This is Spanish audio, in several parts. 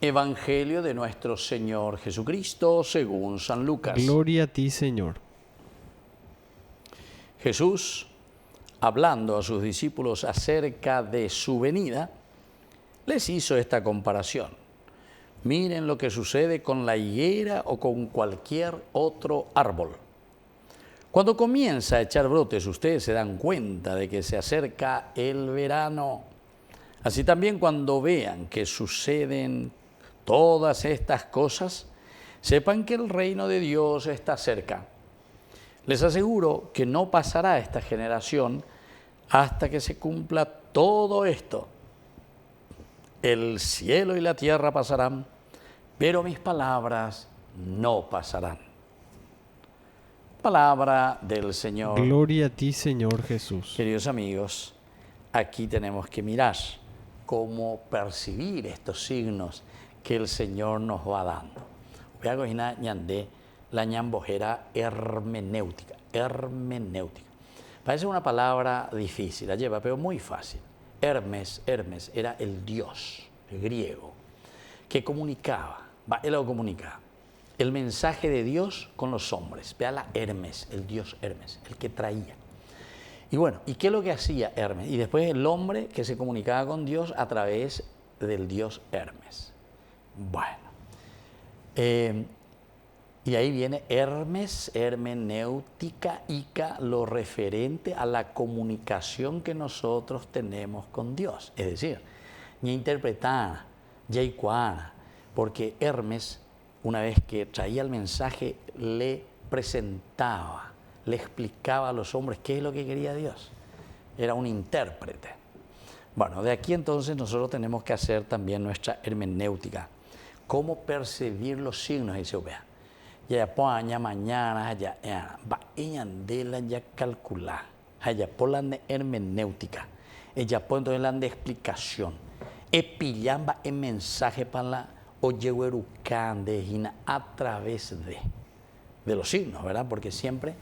Evangelio de nuestro Señor Jesucristo según San Lucas. Gloria a ti, Señor. Jesús, hablando a sus discípulos acerca de su venida, les hizo esta comparación. Miren lo que sucede con la higuera o con cualquier otro árbol. Cuando comienza a echar brotes, ustedes se dan cuenta de que se acerca el verano. Así también cuando vean que suceden todas estas cosas, sepan que el reino de Dios está cerca. Les aseguro que no pasará esta generación hasta que se cumpla todo esto. El cielo y la tierra pasarán, pero mis palabras no pasarán. Palabra del Señor. Gloria a ti, Señor Jesús. Queridos amigos, aquí tenemos que mirar cómo percibir estos signos que el Señor nos va dando. Voy a coger ñandé la ñambojera hermenéutica. Hermenéutica. Parece una palabra difícil, la lleva, pero muy fácil. Hermes era el dios griego que comunicaba, él lo comunicaba, el mensaje de Dios con los hombres. Vea la Hermes, el dios Hermes, el que traía. Y bueno, ¿y qué es lo que hacía Hermes? Y después el hombre que se comunicaba con Dios a través del dios Hermes. Bueno, y ahí viene Hermes, hermenéutica, ica, lo referente a la comunicación que nosotros tenemos con Dios. Es decir, ni interpretada, ya iguana, porque Hermes, una vez que traía el mensaje, le presentaba, le explicaba a los hombres qué es lo que quería Dios. Era un intérprete. Bueno, de aquí entonces nosotros tenemos que hacer también nuestra hermenéutica. Cómo percibir los signos, dice Opea. Ya poaña mañana, ya va de la ya calcular, ya por la hermenéutica, ella pone entonces la de explicación, epillamba el mensaje para la oyehuerucán de Gina a través de los signos, ¿verdad? Porque siempre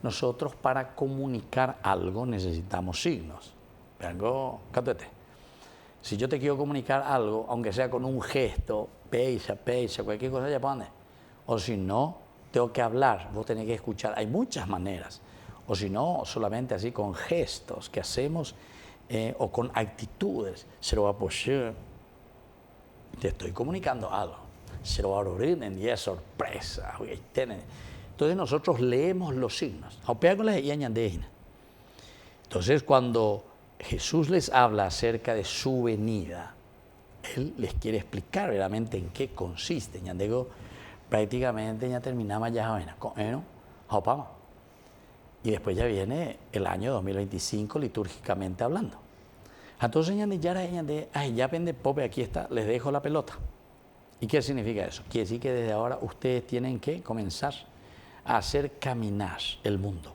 nosotros para comunicar algo necesitamos signos. Vengo, cállate. Si yo te quiero comunicar algo, aunque sea con un gesto, peisa, cualquier cosa, ya pone. O si no, tengo que hablar, vos tenés que escuchar. Hay muchas maneras. O si no, solamente así con gestos que hacemos o con actitudes. Se lo va a poner. Te estoy comunicando algo. Se lo va a abrir en día de sorpresa. Entonces nosotros leemos los signos. Entonces cuando Jesús les habla acerca de su venida, Él les quiere explicar realmente en qué consiste. Prácticamente ya terminamos ya, y después ya viene el año 2025 litúrgicamente hablando. Entonces ya pende pope, aquí está, les dejo la pelota. ¿Y qué significa eso? Quiere decir que desde ahora ustedes tienen que comenzar a hacer caminar el mundo.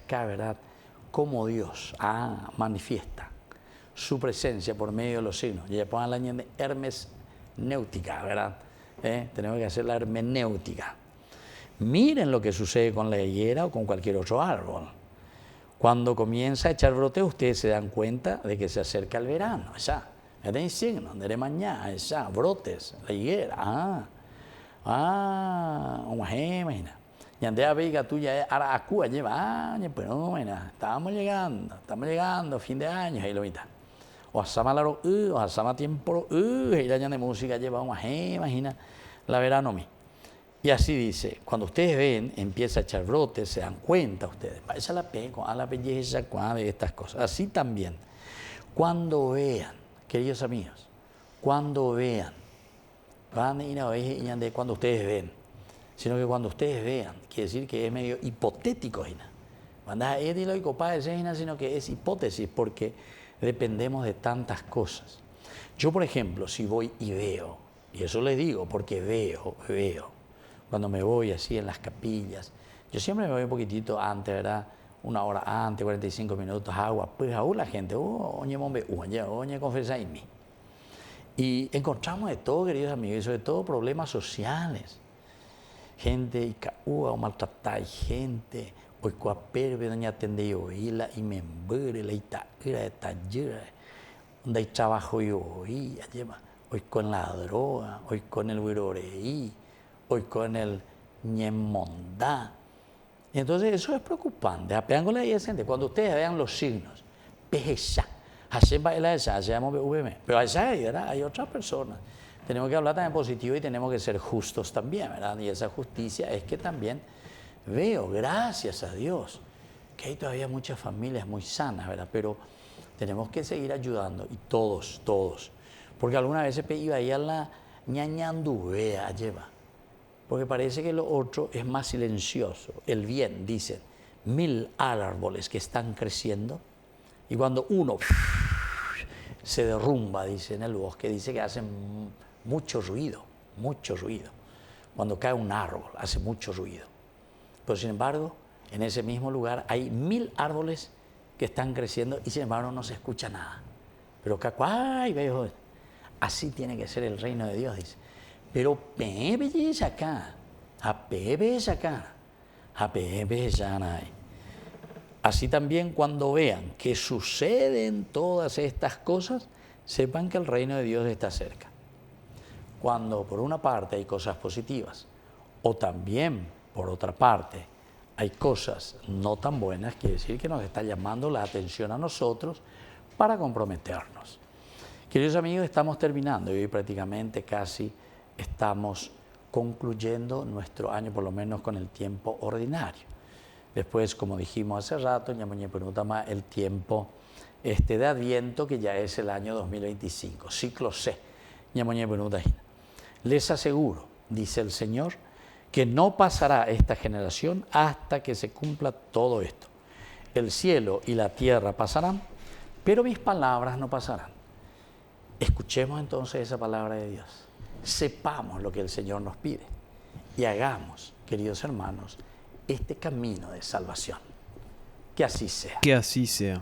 ¿Verdad? Como Dios manifiesta su presencia por medio de los signos. Ya pongan la de Hermes Néutica, ¿verdad? Tenemos que hacer la hermenéutica. Miren lo que sucede con la higuera o con cualquier otro árbol. Cuando comienza a echar brote, ustedes se dan cuenta de que se acerca el verano. Ya hay signos, de mañana, ya, brotes, la higuera. Imagina. Y andea veiga tuya, ahora acúa lleva años, pero no, mira, estamos llegando, fin de año, ahí lo mitad. O asama laro, o asama tiempo, y la de música lleva imagina, la verano mi. Y así dice, cuando ustedes ven, empieza a echar brotes, se dan cuenta ustedes, esa la pego, a la belleza, de estas cosas. Así también, cuando vean, queridos amigos, cuando vean, cuando ustedes ven, sino que cuando ustedes vean, quiere decir que es medio hipotético, sino que es hipótesis, porque dependemos de tantas cosas. Yo, por ejemplo, si voy y veo, y eso les digo porque veo, cuando me voy así en las capillas, yo siempre me voy un poquitito antes, ¿verdad? Una hora antes, 45 minutos, agua, pues aún la gente, confesa en mí. Y encontramos de todo, queridos amigos, y sobre todo problemas sociales. Gente o maltratada, gente, hoy cuaperve doña atende y me embure la itaira de taller, donde hay trabajo y hoy con la droga, hoy con el viroreí, hoy con el ñemondá. Entonces eso es preocupante. Apeándole ahí gente. Cuando ustedes vean los signos, peja, pero allá hay otras personas. Tenemos que hablar también positivo y tenemos que ser justos también, ¿verdad? Y esa justicia es que también veo, gracias a Dios, que hay todavía muchas familias muy sanas, ¿verdad? Pero tenemos que seguir ayudando, y todos. Porque alguna vez iba ahí a la ñañanduvea, porque parece que lo otro es más silencioso. El bien, dicen, 1000 árboles que están creciendo, y cuando uno se derrumba, dice, en el bosque, dice que hacen mucho ruido. Cuando cae un árbol, hace mucho ruido. Pero sin embargo, en ese mismo lugar hay 1000 árboles que están creciendo y sin embargo no se escucha nada. Pero así tiene que ser el reino de Dios, dice. Pero pepe acá, así también cuando vean que suceden todas estas cosas, sepan que el reino de Dios está cerca. Cuando por una parte hay cosas positivas o también por otra parte hay cosas no tan buenas, quiere decir que nos está llamando la atención a nosotros para comprometernos. Queridos amigos, estamos terminando y hoy prácticamente casi estamos concluyendo nuestro año, por lo menos con el tiempo ordinario. Después, como dijimos hace rato, el tiempo de Adviento, que ya es el año 2025, ciclo C. Les aseguro, dice el Señor, que no pasará esta generación hasta que se cumpla todo esto. El cielo y la tierra pasarán, pero mis palabras no pasarán. Escuchemos entonces esa palabra de Dios. Sepamos lo que el Señor nos pide y hagamos, queridos hermanos, este camino de salvación. Que así sea. Que así sea.